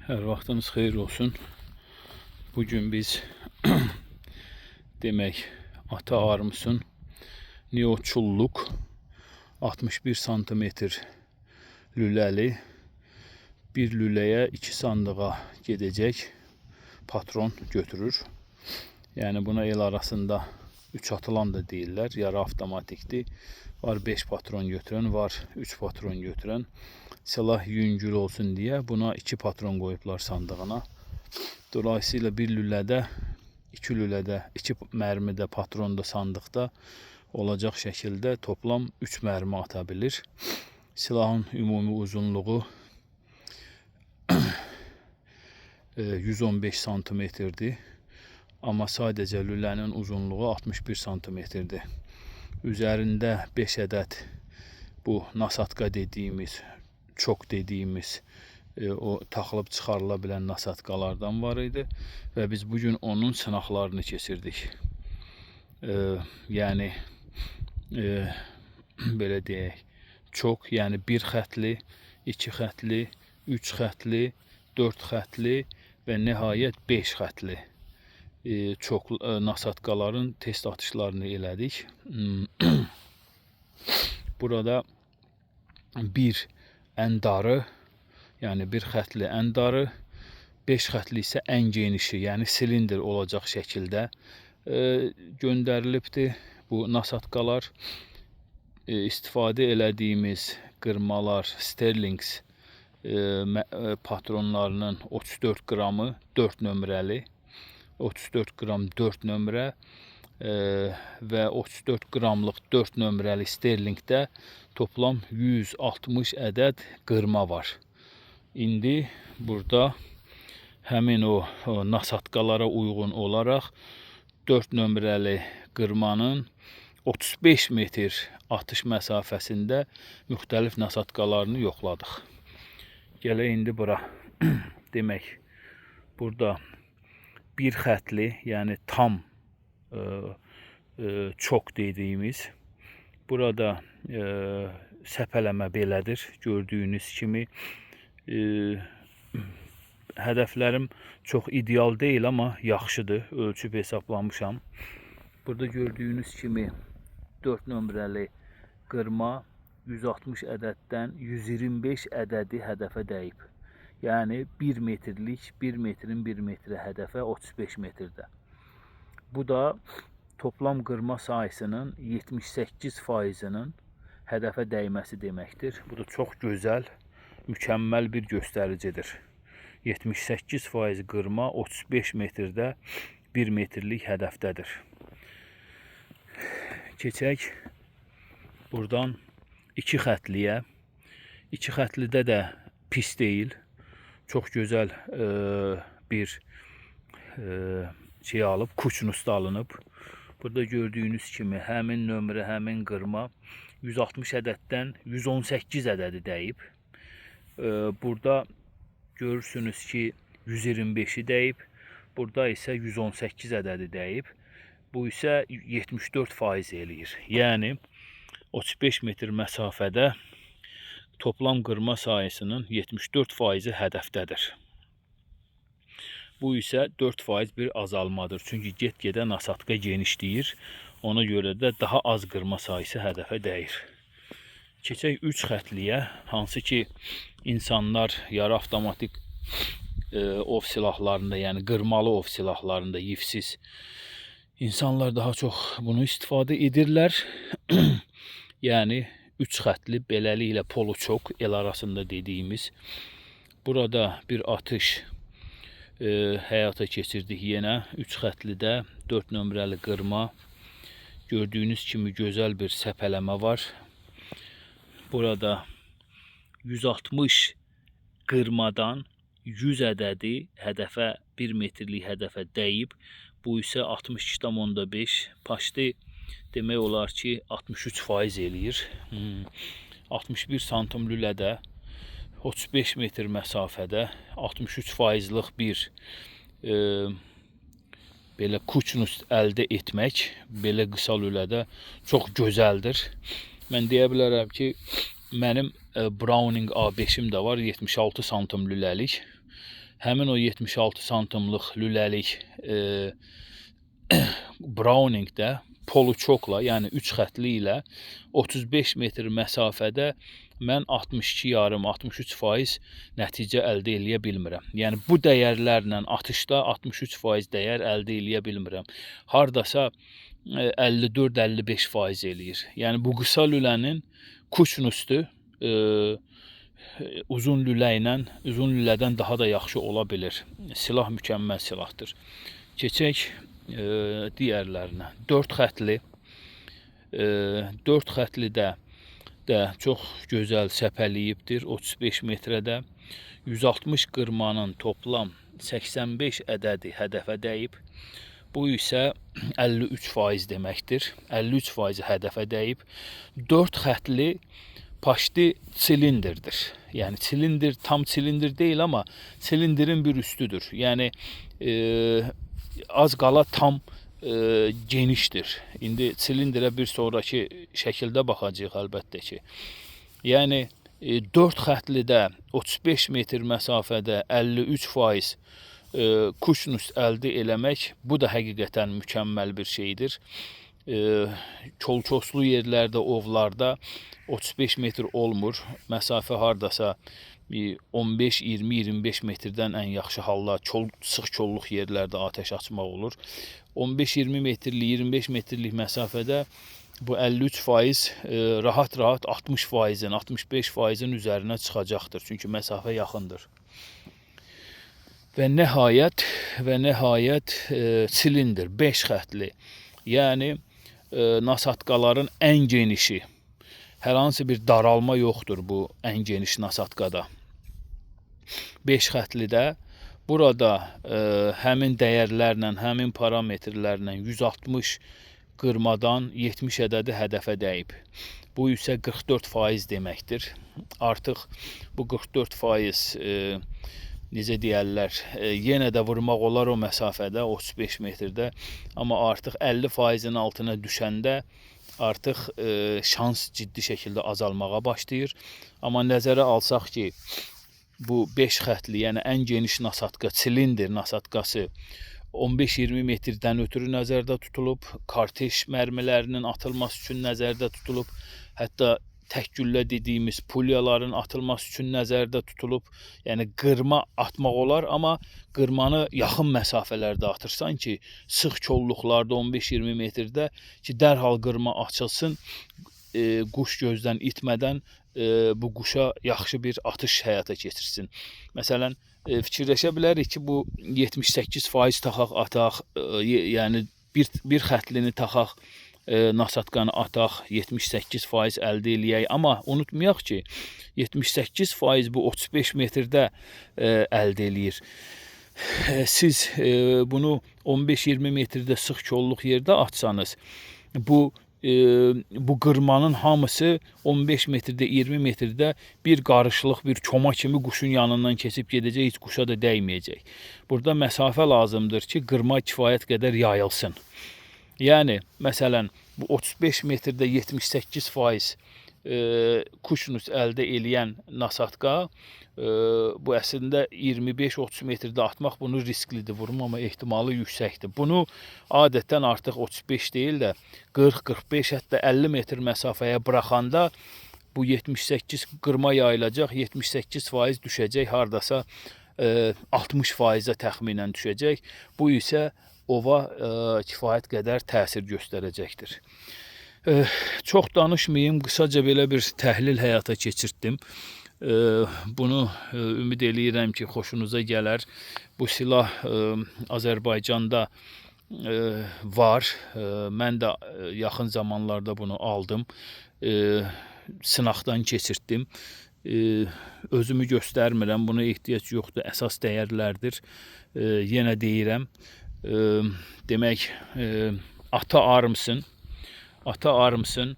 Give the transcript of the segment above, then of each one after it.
Her vaxtınız xeyir olsun. Bugün biz demək ata armusun neoçulluk 61 santimetr lüləli bir lüləyə 2 sandığa gedəcək patron götürür. Yani buna el arasında 3 atılan da deyirlər. Yarı avtomatikdir. Var 5 patron götürən, var 3 patron götürən. Silah yüngül olsun diye buna 2 patron koyublar sandığına. Dolayısıyla bir lülədə, 2 mərmidə patronda sandıqda olacaq şəkildə toplam 3 mərmi ata bilir. Silahın ümumi uzunluğu 115 santimetrdir. Ama sadəcə lülənin uzunluğu 61 santimetrdir. Üzərində 5 ədəd bu nasatka dediğimiz, çok dediğimiz o taxılıb çıxarıla bilən nasatkalardan var idi və biz bugün onun sınaqlarını keçirdik. Yəni belə deyək, çox, yəni 1 xətli, 2 xətli, 3 xətli, 4 xətli və nəhayət 5 xətli çox nasatkaların test atışlarını elədik. Burada bir ən darı, yani 1 xətli ən darı, 5 xətli isə ən genişi, yəni silindir olacaq şəkildə göndərilibdir. Bu nasatkalar istifadə elədiyimiz qırmalar Sterlings patronlarının 34 qramı 4 nömrəli, 34 qram 4 nömrə və 34 qramlıq 4 nömrəli Sterlingdə toplam 160 ədəd qırma var. İndi burada həmin o nasatkalara uyğun olaraq 4 nömrəli qırmanın 35 metr atış məsafəsində müxtəlif nasatkalarını yoxladıq. Gələ indi bura. Demək, burada bir xətli, yəni tam çok dediğimiz, burada səpələmə belədir. Gördüyünüz kimi hədəflərim çox ideal değil ama yaxşıdır. Ölçüb hesablamışam. Burada gördüyünüz kimi 4 nömrəli qırma 160 ədəddən 125 ədədi hədəfə dəyib. Yani 1 metrlik, 1 metrin 1 metre hədəfə 35 metrdə. Bu da toplam qırma sayısının 78%'ının hədəfə dəyməsi deməkdir. Bu da çox gözəl, mükəmməl bir göstəricidir. 78% qırma 35 metrdə 1 metrlik hədəfdədir. Keçək buradan 2 xətliyə. 2 xətlidə də pis deyil. Çok güzel bir şey alıp, kuçnusta alınıb. Burada gördüğünüz kimi həmin nömrə, həmin qırma 160 ədəddən 118 ədədi dəyib. Burada görürsünüz ki 125'i dəyib. Burada isə 118 ədədi dəyib. Bu isə 74% eləyir. Yəni 35 metr məsafədə toplam qırma sayısının 74%'i hədəfdədir. Bu isə 4% bir azalmadır. Çünki get-gedə nasatka genişləyir. Ona görə də daha az qırma sayısı hədəfə dəyir. Keçək 3 xətliyə, hansı ki insanlar yarı avtomatik ov silahlarında, yəni qırmalı ov silahlarında yivsiz insanlar daha çox bunu istifadə edirlər. Yəni 3 xətli beləliklə poloçok el arasında dediğimiz. Burada bir atış həyata keçirdik yenə 3 xətlidə 4 nömrəli qırma. Gördüyünüz kimi gözəl bir səpələmə var. Burada 160 qırmadan 100 ədədi hədəfə 1 metrlik hədəfə dəyib. Bu isə 62,5 paşti demək olar ki 63% eləyir. 61 santim lülədə 35 metr məsafədə 63%'lık bir belə kuçnust əldə etmək belə qısa lülədə çox gözəldir. Mən deyə bilərəm ki mənim Browning A5'im də var, 76 santim lüləlik. Həmin o 76 santimlik lüləlik Browningdə poluçokla, yəni 3 xətli ilə 35 metr məsafədə mən 62,5-63% nəticə əldə eləyə bilmirəm. Yəni bu dəyərlərlə atışda 63% dəyər əldə eləyə bilmirəm. Hardasa 54-55% eləyir. Yəni bu qısa lülənin Kuçnus'tu uzun lülədən daha da yaxşı ola bilir. Silah mükəmməl silahdır. Keçək digərlərinə. 4 xətli. 4 xətli də çox gözəl səpəliyibdir 35 metrədə. 160 qırmanın toplam 85 ədədi hədəfə dəyib. Bu isə 53% deməkdir. 53% hədəfə dəyib. 4 xətli paşti silindirdir. Yəni silindir tam silindir deyil, amma silindirin bir üstüdür. Yəni az qala tam genişdir. İndi silindirə bir sonraki şəkildə baxacağıq əlbəttə ki. Yəni 4 xətlidə 35 metr məsafədə 53% Kuçnus əldə eləmək, bu da həqiqətən mükəmməl bir şeydir. Kolçoslu yerlərdə, ovlarda 35 metr olmur. Məsafə hardasa 15, 20, 25 metrdən ən yaxşı halda sıx kolluq yerlərdə atəş açmaq olur. 15-20 metrlik, 25 metrlik məsafədə bu 53% rahat-rahat 60%-in, 65%-in üzərinə çıxacaqdır. Çünki məsafə yaxındır. Və nəhayət silindir 5 xətli. Yəni nasatqaların ən genişi. Hər hansı bir daralma yoxdur bu ən geniş nasatqada. 5 xətlidə burada həmin dəyərlərlə, həmin parametrlərlə 160 qırmadan 70 ədədi hədəfə dəyib. Bu isə 44% deməkdir. Artıq bu 44% necə deyərlər, yenə də vurmaq olar o məsafədə, 35 metrdə. Amma artıq 50%-in altına düşəndə artıq şans ciddi şəkildə azalmağa başlayır. Amma nəzərə alsaq ki, bu 5 xətli, yəni ən geniş nasatqa, silindir nasatqası 15-20 metrdən ötürü nəzərdə tutulub, karteş mərmilərinin atılması üçün nəzərdə tutulub, hətta tək güllə dediyimiz pulyaların atılması üçün nəzərdə tutulub. Yəni qırma atmaq olar, amma qırmanı yaxın məsafələrdə atırsan ki, sıx kolluqlarda 15-20 metrdə ki, dərhal qırma açılsın, quş gözdən itmədən bu quşa yaxşı bir atış həyata keçirsin. Məsələn, fikirləşə bilərik ki, bu 78% taxaq ataq, yəni bir xətlini taxaq, nasatqanı ataq, 78% əldə eləyək. Amma unutmayaq ki, 78% bu 35 metrdə əldə eləyir. Siz bunu 15-20 metrdə sıx kolluq yerdə atsanız, bu qırmanın hamısı 15 metrdə, 20 metrdə bir qarışlıq, bir koma kimi quşun yanından keçib gedəcək, heç quşa da dəyməyəcək. Burada məsafə lazımdır ki, qırma kifayət qədər yayılsın. Yəni, məsələn, bu 35 metrdə 78% Kuçnus əldə eləyən nasatqa, bu əslində 25-30 metrdə atmaq bunu risklidir, vurmama ehtimalı yüksəkdir. Bunu adətən artıq 35 deyil də 40-45, hətta 50 metr məsafəyə buraxanda bu 78 qırma yayılacaq, 78% düşəcək, hardasa 60%-ə təxminən düşəcək. Bu isə ova kifayət qədər təsir göstərəcəkdir. Çox danışmayayım, qısaca belə bir təhlil həyata keçirtdim. Bunu ümid eləyirəm ki, xoşunuza gələr. Bu silah Azərbaycanda var. Mən də yaxın zamanlarda bunu aldım. Sınaqdan keçirtdim. Özümü göstərmirəm, buna ehtiyac yoxdur, əsas dəyərlərdir. Yenə deyirəm, demək, Ata Arms'ın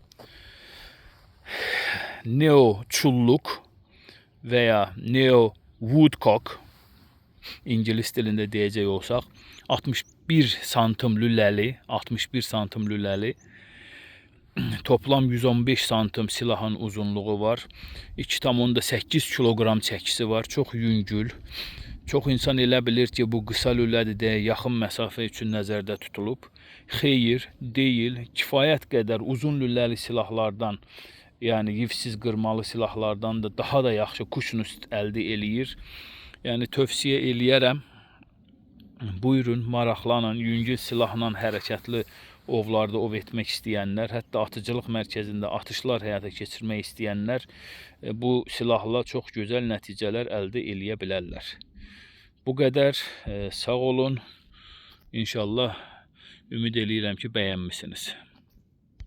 Neo Çulluk veya Neo Woodcock, İngilis dilində deyəcək olsaq, 61 santim lüləli, toplam 115 santim silahın uzunluğu var. 2,8 kilogram çəkisi var, çox yüngül. Çox insan elə bilir ki, bu qısa lülədir deyə yaxın məsafə üçün nəzərdə tutulub. Xeyr, deyil. Kifayət qədər uzun lüləli silahlardan, yəni yivsiz qırmalı silahlardan da daha da yaxşı kuşnust əldə eləyir. Yəni tövsiyə eləyərəm. Buyurun, maraqlanın, yüngül silahla hərəkətli ovlarda ov etmək istəyənlər, hətta atıcılıq mərkəzində atışlar həyata keçirmək istəyənlər bu silahla çox gözəl nəticələr əldə eləyə bilərlər. Bu qədər. Sağ olun. İnşallah ümid eləyirəm ki, bəyənmisiniz.